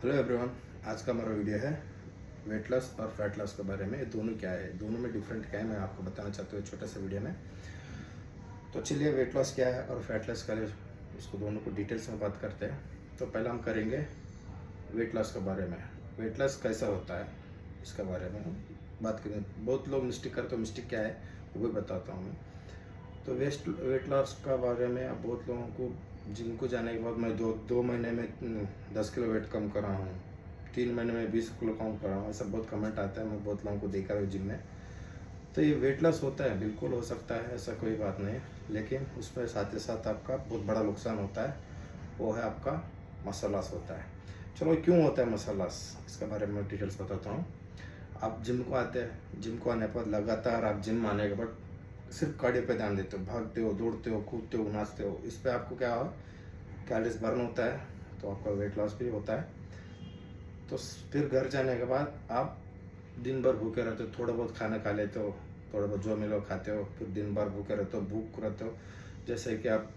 Hello everyone. आज का हमारा वीडियो है वेट लॉस और फैट लॉस के बारे में। ये दोनों क्या है, दोनों में डिफरेंट क्या है, मैं आपको बताना चाहता हूँ छोटे से वीडियो में। तो चलिए वेट लॉस क्या है और फैट लॉस क्या है, इसको दोनों को डिटेल्स में बात करते हैं। तो पहले हम करेंगे वेट लॉस के बारे में। वेट लॉस कैसा होता है इसके बारे में हम बात करें। बहुत लोग मिस्टेक करते हैं, मिस्टेक क्या है वो भी बताता हूँ मैं। तो वेट लॉस का बारे में अब बहुत लोगों को जिम को जाने के बाद मैं दो महीने में 10 किलो वेट कम कर रहा हूँ, 3 महीने में 20 किलो कम कर रहा हूँ, ऐसा बहुत कमेंट आता है। मैं बहुत लोगों को देखा है जिम में। तो ये वेट लॉस होता है, बिल्कुल हो सकता है, ऐसा कोई बात नहीं है। लेकिन उसमें साथ ही साथ आपका बहुत बड़ा नुकसान होता है, वो है आपका मसल लॉस होता है। चलो क्यों होता है मसल लॉस, इसके बारे में डिटेल्स बताता हूँ। आप जिम को आते हैं, जिम को आने पर लगातार आप जिम आने के बाद सिर्फ कार्डियो पे ध्यान देते हो, भागते हो, दौड़ते हो, कूदते हो, नाचते हो, इस पे आपको क्या हो, कैलोरीज बर्न होता है, तो आपका वेट लॉस भी होता है। तो फिर घर जाने के बाद आप दिन भर भूखे रहते हो, थोड़ा बहुत खाना खा लेते हो, थोड़ा बहुत जो मिलो खाते हो, फिर दिन भर भूखे रहते हो, भूख रहते हो। जैसे कि आप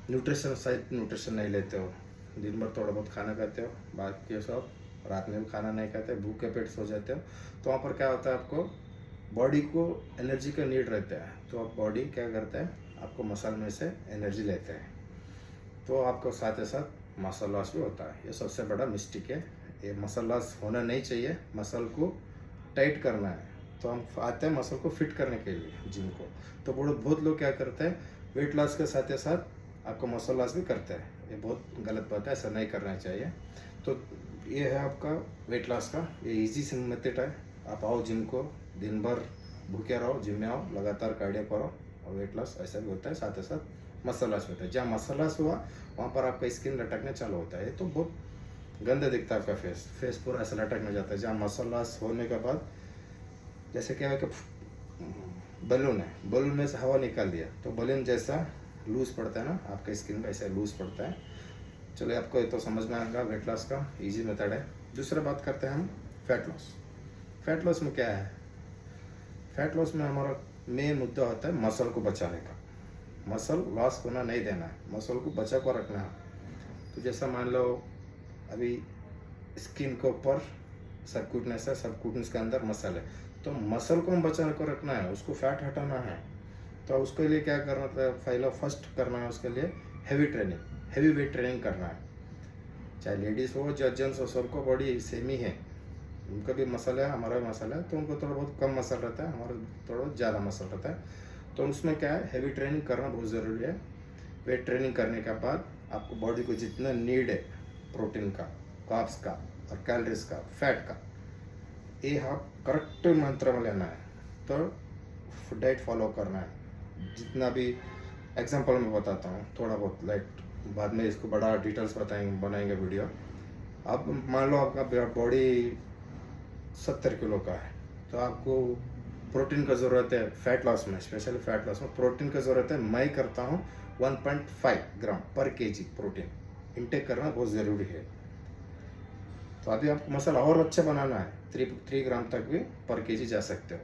न्यूट्रिशन सही न्यूट्रिशन नहीं लेते हो, दिन भर थोड़ा बहुत खाना खाते हो, बाकी सब रात में भी खाना नहीं खाते, भूखे पेट सो जाते हो। तो वहाँ पर क्या होता है, आपको बॉडी को एनर्जी का नीड रहता है, तो आप बॉडी क्या करता है, आपको मसल में से एनर्जी लेते हैं, तो आपको साथ ही साथ मसल लॉस भी होता है। ये सबसे बड़ा मिस्टेक है, ये मसल लॉस होना नहीं चाहिए। मसल को टाइट करना है, तो हम आते हैं मसल को फिट करने के लिए जिम को। तो बहुत लोग क्या करते हैं, वेट लॉस के साथ साथ आपको मसल लॉस भी करते हैं। ये बहुत गलत बात है, ऐसा नहीं करना चाहिए। तो ये है आपका वेट लॉस का, ये इजी से मेथड है। आप आओ जिम को, दिन भर भूखे रहो, जिम में आओ, लगातार कार्डियो करो और वेट लॉस ऐसा भी होता है। साथ ही साथ मसल लॉस होता है। जहाँ मसल लॉस हुआ वहाँ पर आपका स्किन लटकने चालू होता है, तो बहुत गंदा दिखता है आपका फेस पूरा ऐसा लटकने जाता है। जहाँ मसल लॉस होने के बाद जैसे क्या है कि बलून है, बलून में से हवा निकाल दिया तो बलून जैसा लूज पड़ता है ना, आपका स्किन ऐसा लूज पड़ता है। चलिए आपको ये तो समझ में आएगा, वेट लॉस का इजी मेथड है। दूसरा बात करते हैं हम फैट लॉस। फैट लॉस में क्या है, फैट लॉस में हमारा मेन मुद्दा होता है मसल को बचाने का। मसल लॉस होना नहीं देना है, मसल को बचा कर रखना है। तो जैसा मान लो अभी स्किन के ऊपर सबक्यूटनेस है, सबक्यूटनेस के अंदर मसल है, तो मसल को हम बचा कर रखना है, उसको फैट हटाना है। तो उसके लिए क्या करना था, पहला फर्स्ट करना है उसके लिए heavy training, heavy weight training करना है। चाहे लेडीज़ हो या जेंट्स हो, सबको बॉडी सेम ही है, उनका भी मसल है, हमारा भी मसल है। तो उनको थोड़ा बहुत कम मसल रहता है, हमारा थोड़ा बहुत ज़्यादा मसल रहता है। तो उसमें क्या है, हैवी ट्रेनिंग करना बहुत ज़रूरी है। वेट ट्रेनिंग करने के बाद आपको बॉडी को जितना नीड है, प्रोटीन का, कार्ब्स का और कैलोरीज का, फैट का, ये आप करेक्ट मात्रा में लेना है। तो डाइट फॉलो करना है जितना भी। एग्जांपल मैं बताता हूँ थोड़ा बहुत, लाइक बाद में इसको बड़ा डिटेल्स बनाएंगे वीडियो। अब मान लो आपका बॉडी 70 किलो का है, तो आपको प्रोटीन का ज़रूरत है फैट लॉस में, स्पेशली फैट लॉस में प्रोटीन का ज़रूरत है। मैं करता हूँ 1.5 ग्राम पर केजी प्रोटीन इनटेक करना बहुत ज़रूरी है। तो अभी आपको मसाला और अच्छा बनाना है, 3 ग्राम तक भी पर केजी जा सकते हो।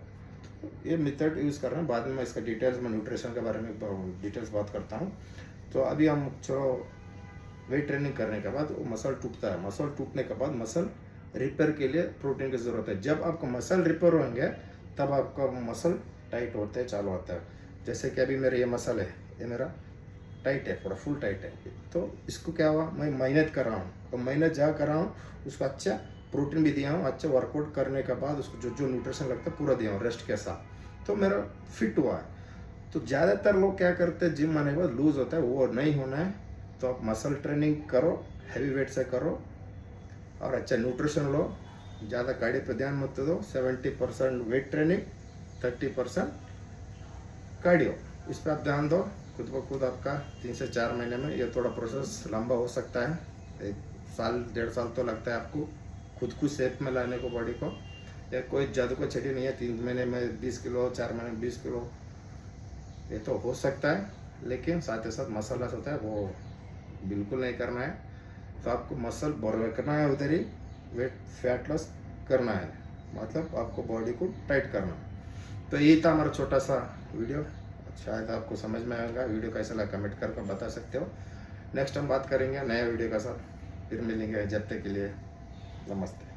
तो ये मेथड यूज़ करना, बाद में मैं इसका डिटेल्स में न्यूट्रिशन के बारे में डिटेल्स बात करता हूँ। तो अभी हम चलो वेट ट्रेनिंग करने के बाद वो मसल टूटता है, मसल टूटने के बाद मसल रिपेयर के लिए प्रोटीन की ज़रूरत है। जब आपका मसल रिपेयर होंगे तब आपका मसल टाइट होते चालू होता है। जैसे कि अभी मेरा ये मसल है, ये मेरा टाइट है, पूरा फुल टाइट है। तो इसको क्या हुआ, मैं मेहनत कर रहा हूँ, तो मेहनत जहाँ कर रहा हूँ उसको अच्छा प्रोटीन भी दिया हूँ, अच्छा वर्कआउट करने के बाद उसको जो जो न्यूट्रिशन लगता है पूरा दिया हूँ रेस्ट के साथ, तो मेरा फिट हुआ है। तो ज़्यादातर लोग क्या करते हैं, जिम आने के बाद लूज होता है, वो नहीं होना है। तो आप मसल ट्रेनिंग करो, हैवी वेट से करो और अच्छा न्यूट्रिशन लो, ज़्यादा कार्डियो पे ध्यान मत दो। 70% वेट ट्रेनिंग, 30% कार्डियो, इस पर आप ध्यान दो। खुद ब खुद आपका 3 से 4 महीने में, ये थोड़ा प्रोसेस लंबा हो सकता है, 1 साल 1.5 साल तो लगता है आपको खुद को शेप में लाने को बॉडी को। या कोई जादू का छड़ी नहीं है 3 महीने में 20 किलो, 4 महीने में 20 किलो, ये तो हो सकता है। लेकिन साथ ही साथ मसल लॉस होता है, वो बिल्कुल नहीं करना है। तो आपको मसल रखना है उधर ही, वेट फैट लॉस करना है, मतलब आपको बॉडी को टाइट करना। तो यही था हमारा छोटा सा वीडियो, शायद आपको समझ में आएगा। वीडियो कैसा लगा कमेंट करके बता सकते हो। नेक्स्ट हम बात करेंगे नया वीडियो के साथ, फिर मिलेंगे, जब तक के लिए नमस्ते।